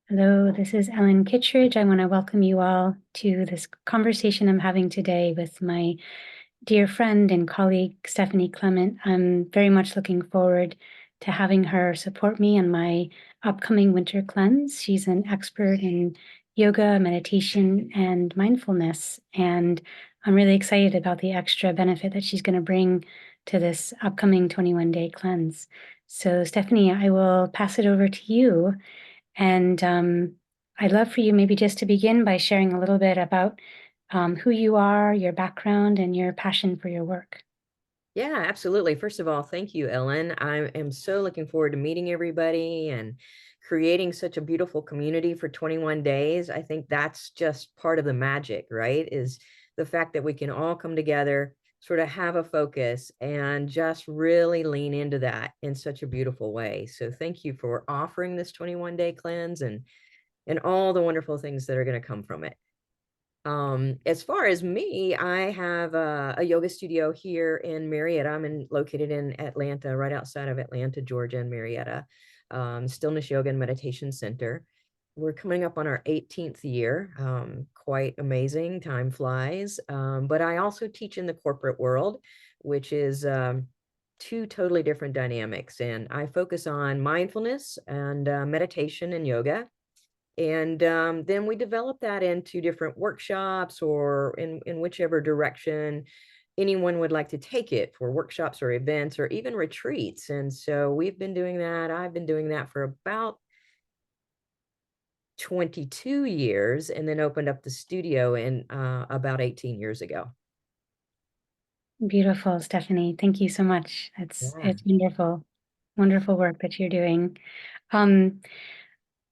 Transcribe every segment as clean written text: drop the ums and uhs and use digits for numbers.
Hello, this is Ellen Kittredge. I want to welcome you all to this conversation I'm having today with my dear friend and colleague, Stephanie Clement. I'm very much looking forward to having her support me on my upcoming winter cleanse. She's an expert in yoga, meditation, and mindfulness, and I'm really excited about the extra benefit that she's going to bring to this upcoming 21-day cleanse. So, Stephanie, I will pass it over to you. And I'd love for you maybe just to begin by sharing a little bit about who you are, your background, and your passion for your work. Yeah, absolutely. First of all, thank you, Ellen. I am so looking forward to meeting everybody and creating such a beautiful community for 21 days. I think that's just part of the magic, right? Is the fact that we can all come together, sort of have a focus and just really lean into that in such a beautiful way. So thank you for offering this 21-day cleanse and all the wonderful things that are going to come from it. As far as me, I have a yoga studio here in Marietta. Located in Atlanta, right outside of Atlanta, Georgia, in Marietta. Stillness Yoga and Meditation Center. We're coming up on our 18th year. Quite amazing. Time flies. But I also teach in the corporate world, which is two totally different dynamics. And I focus on mindfulness and meditation and yoga. And then we develop that into different workshops or in whichever direction anyone would like to take it for workshops or events or even retreats. And so we've been doing that. I've been doing that for about 22 years and then opened up the studio in about 18 years ago. Beautiful, Stephanie. Thank you so much. Yeah. It's wonderful, wonderful work that you're doing. Um,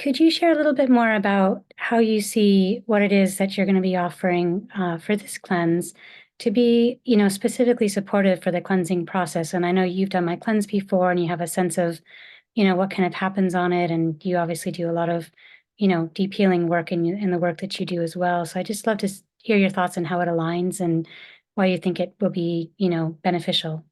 could you share a little bit more about how you see what it is that you're going to be offering for this cleanse to be, specifically supportive for the cleansing process? And I know you've done my cleanse before, and you have a sense of what kind of happens on it. And you obviously do a lot of, deep healing work in the work that you do as well. So I just love to hear your thoughts on how it aligns and why you think it will be, beneficial.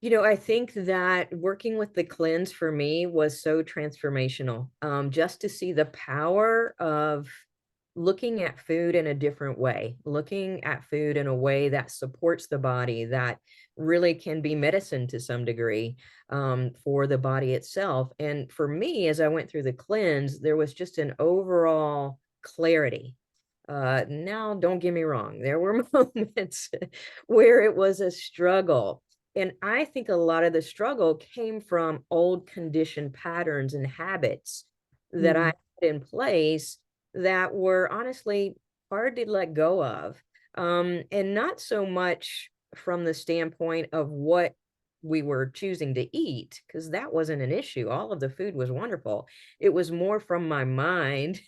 I think that working with the cleanse for me was so transformational. Just to see the power of looking at food in a different way, looking at food in a way that supports the body, that really can be medicine to some degree for the body itself. And for me, as I went through the cleanse, there was just an overall clarity. Now, don't get me wrong, there were moments where it was a struggle. And I think a lot of the struggle came from old conditioned patterns and habits that I Mm, had in place that were honestly hard to let go of. And not so much from the standpoint of what we were choosing to eat, because that wasn't an issue. All of the food was wonderful. It was more from my mind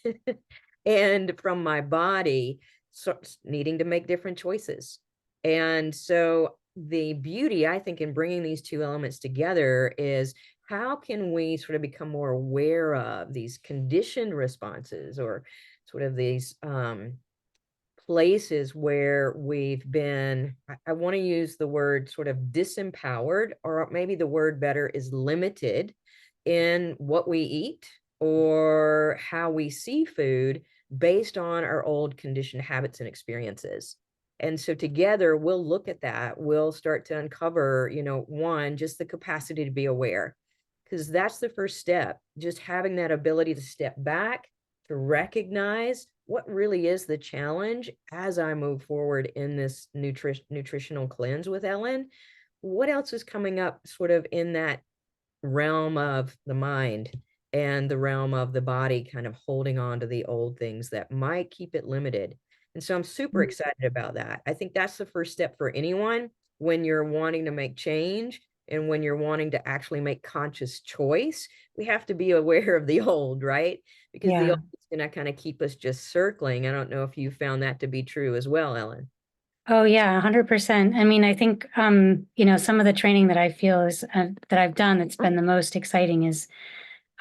and from my body, so needing to make different choices. And so the beauty, I think, in bringing these two elements together is how can we sort of become more aware of these conditioned responses or sort of these places where we've been, I want to use the word sort of disempowered, or maybe the word better is limited in what we eat or how we see food based on our old conditioned habits and experiences. And so together we'll look at that. We'll start to uncover, one, just the capacity to be aware, because that's the first step. Just having that ability to step back, to recognize what really is the challenge as I move forward in this nutritional cleanse with Ellen. What else is coming up sort of in that realm of the mind and the realm of the body, kind of holding on to the old things that might keep it limited. And so I'm super mm, excited about that. I think that's the first step for anyone when you're wanting to make change and when you're wanting to actually make conscious choice. We have to be aware of the old, right? Because the yeah. old is going to kind of keep us just circling. I don't know if you found that to be true as well, Ellen. Oh yeah, 100%. I mean, I think some of the training that I feel is that I've done that's been the most exciting is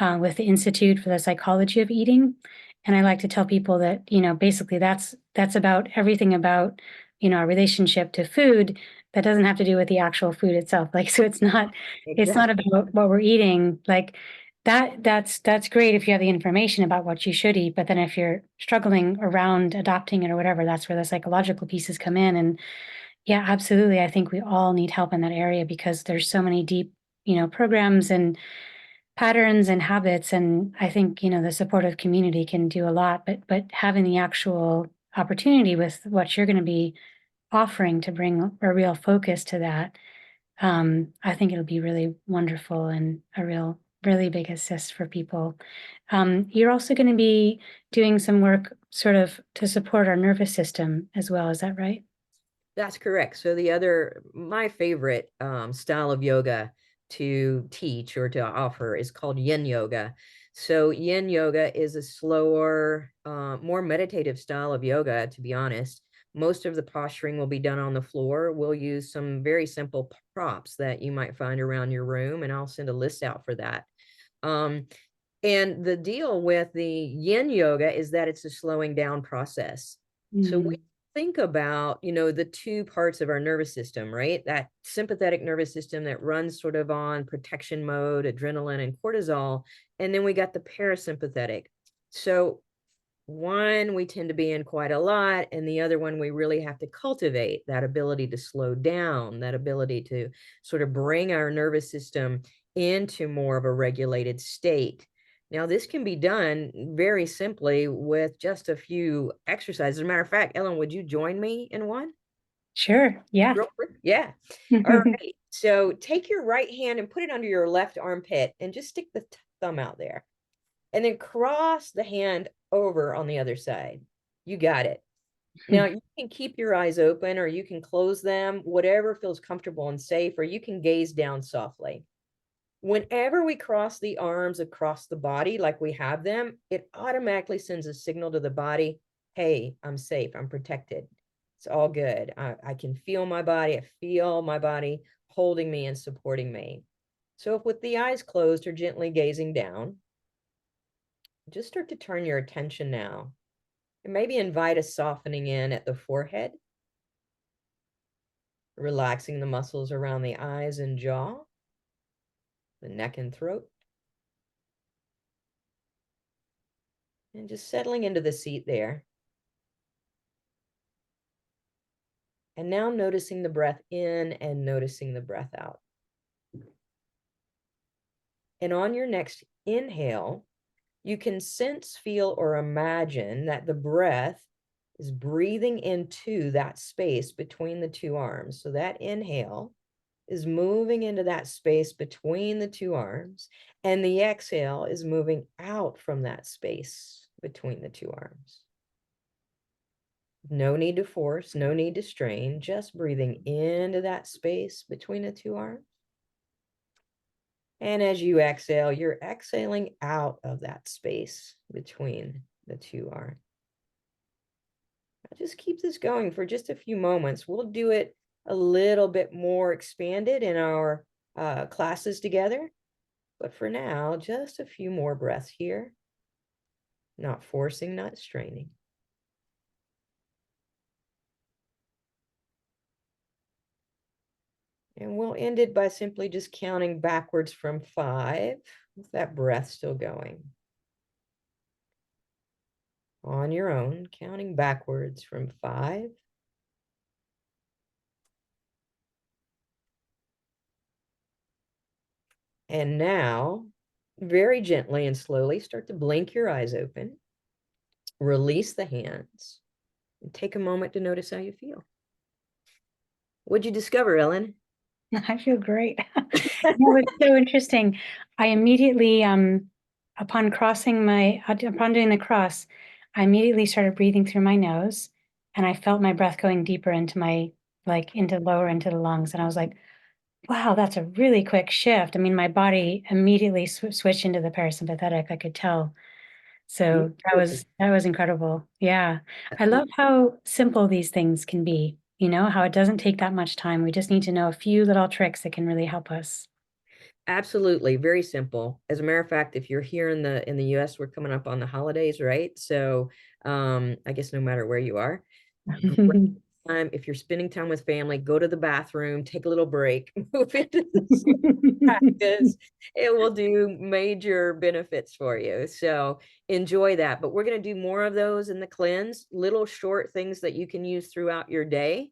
with the Institute for the Psychology of Eating. And I like to tell people that, basically that's about everything about, our relationship to food that doesn't have to do with the actual food itself. Like, so it's not Exactly. about what we're eating. Like, That's great if you have the information about what you should eat, but then if you're struggling around adopting it or whatever, that's where the psychological pieces come in. And yeah, absolutely. I think we all need help in that area because there's so many deep, programs and patterns and habits. And I think, the supportive community can do a lot, but having the actual opportunity with what you're going to be offering to bring a real focus to that, I think it'll be really wonderful and a really big assist for people. You're also going to be doing some work sort of to support our nervous system as well. Is that right? That's correct. So my favorite style of yoga to teach or to offer is called yin yoga. So yin yoga is a slower, more meditative style of yoga, to be honest. Most of the posturing will be done on the floor. We'll use some very simple props that you might find around your room, and I'll send a list out for that. Um, and the deal with the yin yoga is that it's a slowing down process. So we Mm, think about, the two parts of our nervous system, right? That sympathetic nervous system that runs sort of on protection mode, adrenaline and cortisol. And then we got the parasympathetic. So one we tend to be in quite a lot, and the other one we really have to cultivate that ability to slow down, that ability to sort of bring our nervous system into more of a regulated state. Now this can be done very simply with just a few exercises. As a matter of fact, Ellen, would you join me in one sure. Yeah. real quick? Yeah. All right, so take your right hand and put it under your left armpit and just stick the thumb out there, and then cross the hand over on the other side. You got it. Now you can keep your eyes open or you can close them, whatever feels comfortable and safe, or you can gaze down softly. Whenever we cross the arms across the body like we have them, it automatically sends a signal to the body, hey, I'm safe, I'm protected. It's all good. I can feel my body. I feel my body holding me and supporting me. So if with the eyes closed or gently gazing down, just start to turn your attention now and maybe invite a softening in at the forehead, relaxing the muscles around the eyes and jaw, the neck and throat, and just settling into the seat there. And now noticing the breath in and noticing the breath out. And on your next inhale, you can sense, feel, or imagine that the breath is breathing into that space between the two arms. So that inhale is moving into that space between the two arms, and the exhale is moving out from that space between the two arms. No need to force, no need to strain, just breathing into that space between the two arms. And as you exhale, you're exhaling out of that space between the two arms. I'll just keep this going for just a few moments. We'll do it a little bit more expanded in our classes together. But for now, just a few more breaths here. Not forcing, not straining. And we'll end it by simply just counting backwards from 5 with that breath still going. On your own, counting backwards from 5. And now, very gently and slowly, start to blink your eyes open. Release the hands. And take a moment to notice how you feel. What'd you discover, Ellen? I feel great. That was so interesting. I immediately, upon doing the cross, I immediately started breathing through my nose and I felt my breath going deeper into into lower into the lungs. And I was like, wow, that's a really quick shift. I mean, my body immediately switched into the parasympathetic, I could tell. So that was incredible. Yeah. I love how simple these things can be, how it doesn't take that much time. We just need to know a few little tricks that can really help us. Absolutely, very simple. As a matter of fact, if you're here in the US, we're coming up on the holidays, right? So I guess no matter where you are, time, if you're spending time with family, go to the bathroom, take a little break, move into this practice. It will do major benefits for you. So enjoy that. But we're going to do more of those in the cleanse, little short things that you can use throughout your day.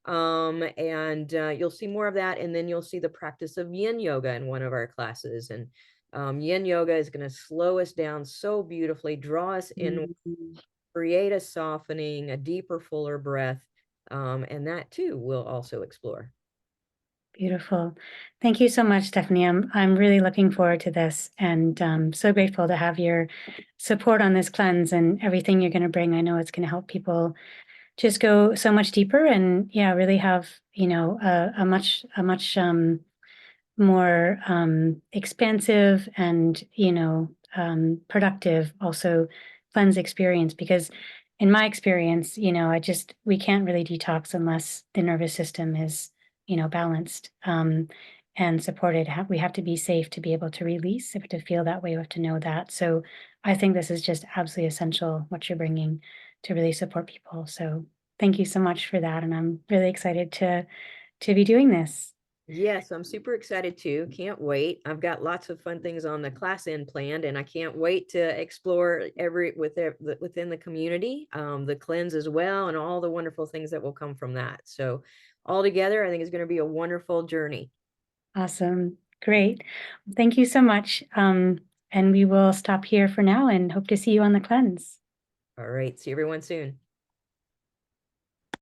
And you'll see more of that. And then you'll see the practice of yin yoga in one of our classes. And yin yoga is going to slow us down so beautifully, draw us in, create a softening, a deeper, fuller breath. And that too we'll also explore. Beautiful. Thank you so much, Stephanie. I'm really looking forward to this, and so grateful to have your support on this cleanse and everything you're going to bring. I know it's going to help people just go so much deeper and yeah, really have, a much more expansive and productive also cleanse experience, because in my experience, we can't really detox unless the nervous system is balanced and supported. We have to be safe to be able to release. If to feel that way, we have to know that. So I think this is just absolutely essential what you're bringing to really support people. So thank you so much for that, and I'm really excited to be doing this. Yes, I'm super excited too. Can't wait. I've got lots of fun things on the class end planned, and I can't wait to explore within the community, the cleanse as well, and all the wonderful things that will come from that. So, all together, I think it's going to be a wonderful journey. Awesome. Great. Thank you so much. And we will stop here for now and hope to see you on the cleanse. All right, see everyone soon.